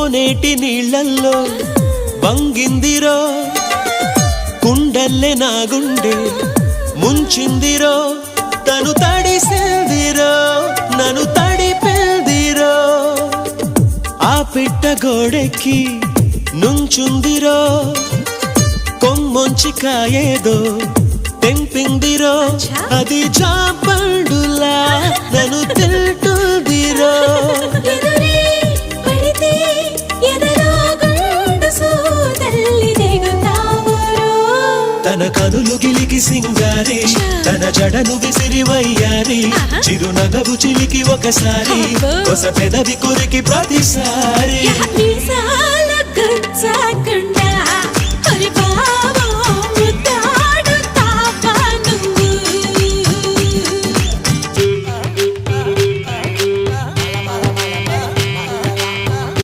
కోనేటి నీళ్ళల్లో వంగిందిరో కుండల్లే నా గుండె ముంచిందిరో తను తడిసిందిరో నన్ను తడిపిందిరో ఆ పిట్ట గోడెక్కి నుంచుందిరో కొమ్మొంచి కాయేదో తెంపిందిరో అది జాపండులా నన్ను తింటుందిరో తన కనులు గిలికి సింగారి తన జడను విసిరి వయ్యారి చిరునగవు చిలికి ఒకసారి కొస పెదవి కొరికి ప్రతిసారి